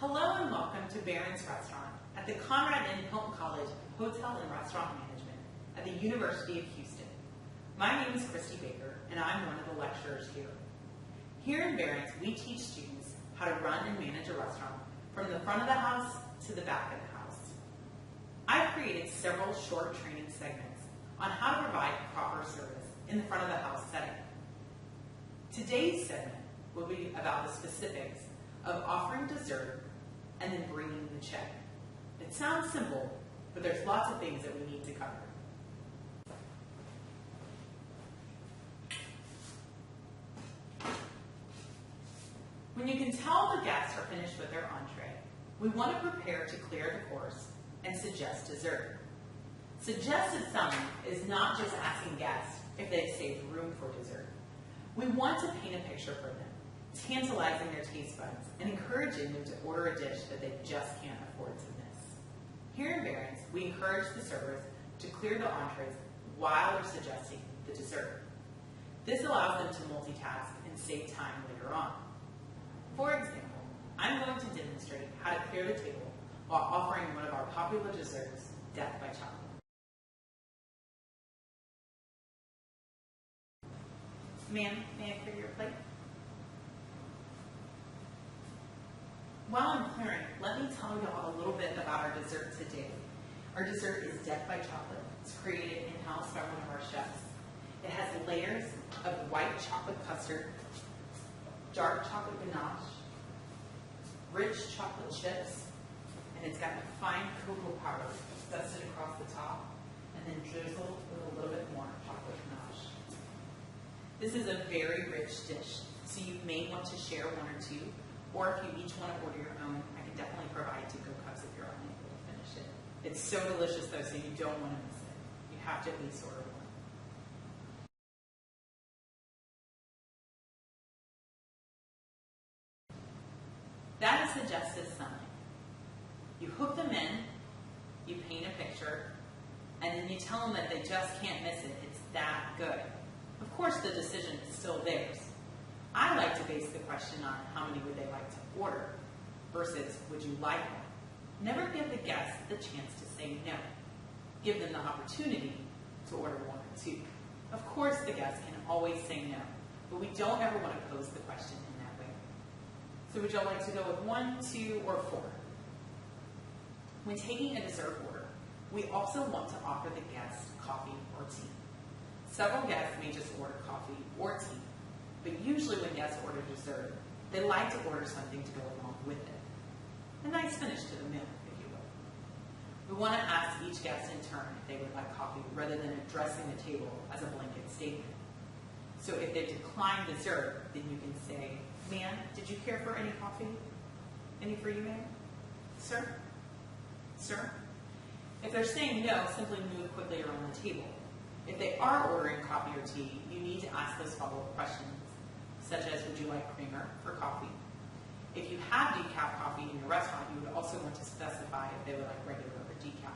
Hello and welcome to Barron's Restaurant at the Conrad N Hilton College of Hotel and Restaurant Management at the University of Houston. My name is Christy Baker and I'm one of the lecturers here. Here in Barron's, we teach students how to run and manage a restaurant from the front of the house to the back of the house. I've created several short training segments on how to provide proper service in the front of the house setting. Today's segment will be about the specifics of offering dessert and then bringing the check. It sounds simple, but there's lots of things that we need to cover. When you can tell the guests are finished with their entree, we want to prepare to clear the course and suggest dessert. Suggestive selling is not just asking guests if they've saved room for dessert. We want to paint a picture for them, tantalizing their taste buds and encouraging them to order a dish that they just can't afford to miss. Here in Barron's, we encourage the servers to clear the entrees while they're suggesting the dessert. This allows them to multitask and save time later on. For example, I'm going to demonstrate how to clear the table while offering one of our popular desserts, Death by Chocolate. Ma'am, may I clear your plate? While I'm clearing, let me tell you all a little bit about our dessert today. Our dessert is Death by Chocolate. It's created in-house by one of our chefs. It has layers of white chocolate custard, dark chocolate ganache, rich chocolate chips, and it's got fine cocoa powder dusted across the top, and then drizzled with a little bit more chocolate ganache. This is a very rich dish, so you may want to share one or two, or if you each want to order your own, I can definitely provide to-go cups if you're unable to finish it. It's so delicious though, so you don't want to miss it. You have to at least order one. That is suggestive selling. You hook them in, you paint a picture, and then you tell them that they just can't miss it. It's that good. Of course, the decision is still theirs. I like to base the question on how many would they like to order versus would you like one. Never give the guests the chance to say no. Give them the opportunity to order one or two. Of course, the guests can always say no, but we don't ever want to pose the question in that way. So would y'all like to go with 1, 2, or 4? When taking a dessert order, we also want to offer the guests coffee or tea. Several guests may just order coffee or tea, but usually when guests order dessert, they like to order something to go along with it. A nice finish to the meal, if you will. We want to ask each guest in turn if they would like coffee rather than addressing the table as a blanket statement. So if they decline dessert, then you can say, "Ma'am, did you care for any coffee? Any for you, ma'am? Sir? Sir?" If they're saying no, simply move quickly around the table. If they are ordering coffee or tea, you need to ask those follow-up questions, such as, would you like creamer for coffee? If you have decaf coffee in your restaurant, you would also want to specify if they would like regular or decaf.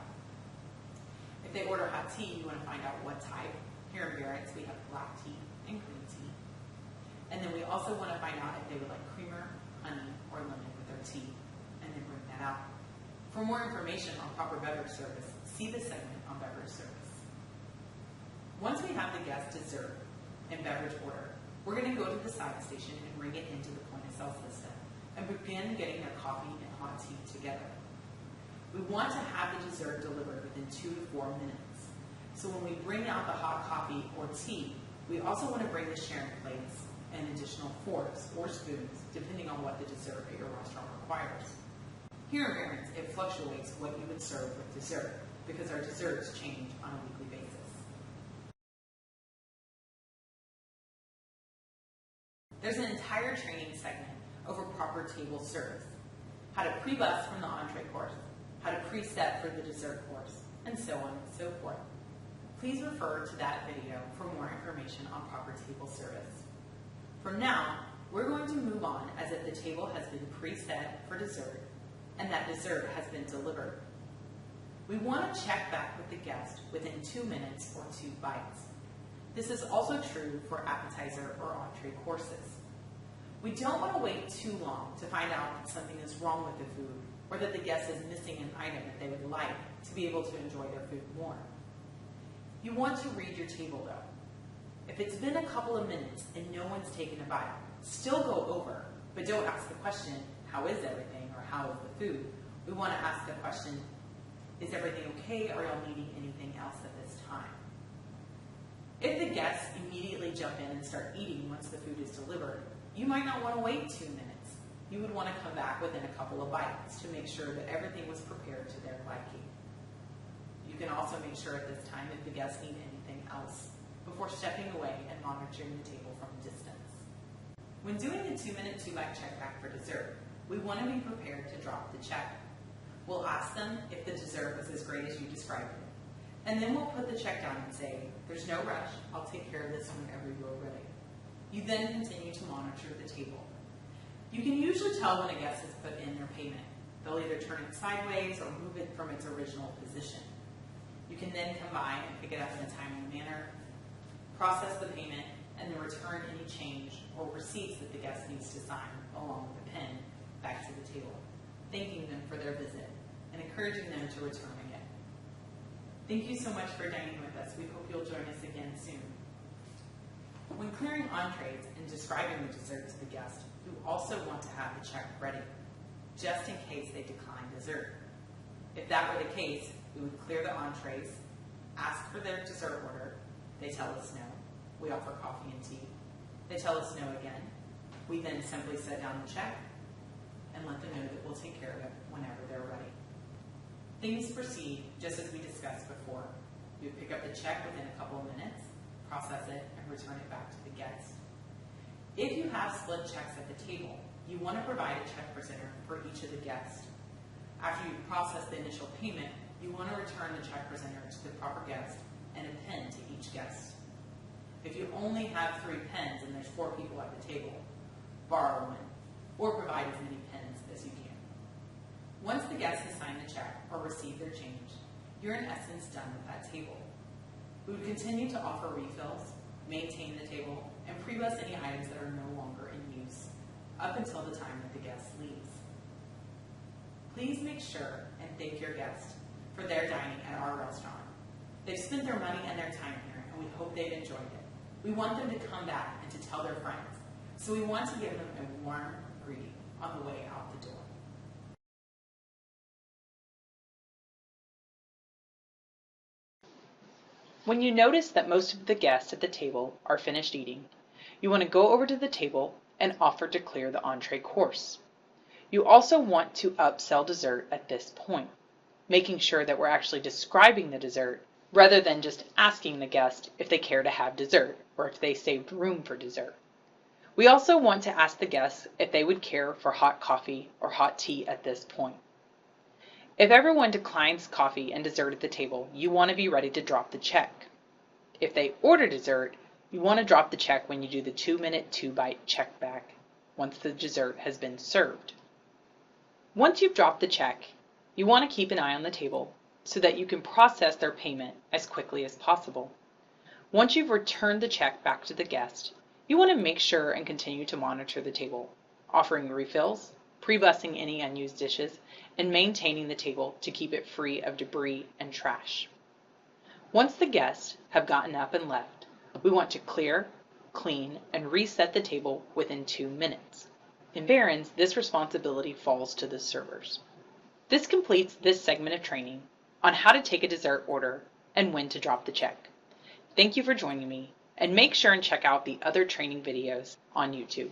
If they order hot tea, you want to find out what type. Here in Barron's, we have black tea and green tea. And then we also want to find out if they would like creamer, honey, or lemon with their tea, and then bring that out. For more information on proper beverage service, see the segment on beverage service. Once we have the guest dessert and beverage order, we're going to go to the side station and bring it into the point-of-sale system and begin getting their coffee and hot tea together. We want to have the dessert delivered within 2 to 4 minutes. So when we bring out the hot coffee or tea, we also want to bring the sharing plates and additional forks or spoons, depending on what the dessert at your restaurant requires. Here in Barron's, it fluctuates what you would serve with dessert because our desserts change on a weekly basis. There's an entire training segment over proper table service, how to pre-bus from the entree course, how to pre-set for the dessert course, and so on and so forth. Please refer to that video for more information on proper table service. From now, we're going to move on as if the table has been pre-set for dessert and that dessert has been delivered. We want to check back with the guest within 2 minutes or 2 bites. This is also true for appetizer or entree courses. We don't want to wait too long to find out that something is wrong with the food or that the guest is missing an item that they would like to be able to enjoy their food more. You want to read your table though. If it's been a couple of minutes and no one's taken a bite, still go over, but don't ask the question, how is everything, or how is the food? We want to ask the question, is everything okay? Are y'all needing anything else at this time? If the guests immediately jump in and start eating once the food is delivered, you might not want to wait 2 minutes. You would want to come back within a couple of bites to make sure that everything was prepared to their liking. You can also make sure at this time if the guests need anything else before stepping away and monitoring the table from a distance. When doing the 2-minute 2-bite check back for dessert, we want to be prepared to drop the check. We'll ask them if the dessert was as great as you described it. And then we'll put the check down and say, there's no rush, I'll take care of this whenever you're ready. You then continue to monitor the table. You can usually tell when a guest has put in their payment. They'll either turn it sideways or move it from its original position. You can then come by and pick it up in a timely manner, process the payment, and then return any change or receipts that the guest needs to sign along with the pen back to the table, thanking them for their visit and encouraging them to return again. Thank you so much for dining with us. We hope you'll join us again soon. When clearing entrees and describing the dessert to the guest, we also want to have the check ready, just in case they decline dessert. If that were the case, we would clear the entrees, ask for their dessert order, they tell us no, we offer coffee and tea, they tell us no again, we then simply set down the check and let them know that we'll take care of it whenever they're ready. Things proceed just as we discussed before. We would pick up the check within a couple of minutes, process it, and return it back to the guest. If you have split checks at the table, you want to provide a check presenter for each of the guests. After you process the initial payment, you want to return the check presenter to the proper guest and a pen to each guest. If you only have 3 pens and there's 4 people at the table, borrow one, or provide as many pens as you can. Once the guest has signed the check or received their change, you're in essence done with that table. We would continue to offer refills, maintain the table, and pre-bus any items that are no longer in use, up until the time that the guest leaves. Please make sure and thank your guests for their dining at our restaurant. They've spent their money and their time here, and we hope they've enjoyed it. We want them to come back and to tell their friends, so we want to give them a warm greeting on the way out the door. When you notice that most of the guests at the table are finished eating, you want to go over to the table and offer to clear the entree course. You also want to upsell dessert at this point, making sure that we're actually describing the dessert rather than just asking the guest if they care to have dessert or if they saved room for dessert. We also want to ask the guests if they would care for hot coffee or hot tea at this point. If everyone declines coffee and dessert at the table, you want to be ready to drop the check. If they order dessert, you want to drop the check when you do the 2-minute 2-bite check back once the dessert has been served. Once you've dropped the check, you want to keep an eye on the table so that you can process their payment as quickly as possible. Once you've returned the check back to the guest, you want to make sure and continue to monitor the table, offering refills, pre-bussing any unused dishes, and maintaining the table to keep it free of debris and trash. Once the guests have gotten up and left, we want to clear, clean, and reset the table within 2 minutes. In Barron's, this responsibility falls to the servers. This completes this segment of training on how to take a dessert order and when to drop the check. Thank you for joining me, and make sure and check out the other training videos on YouTube.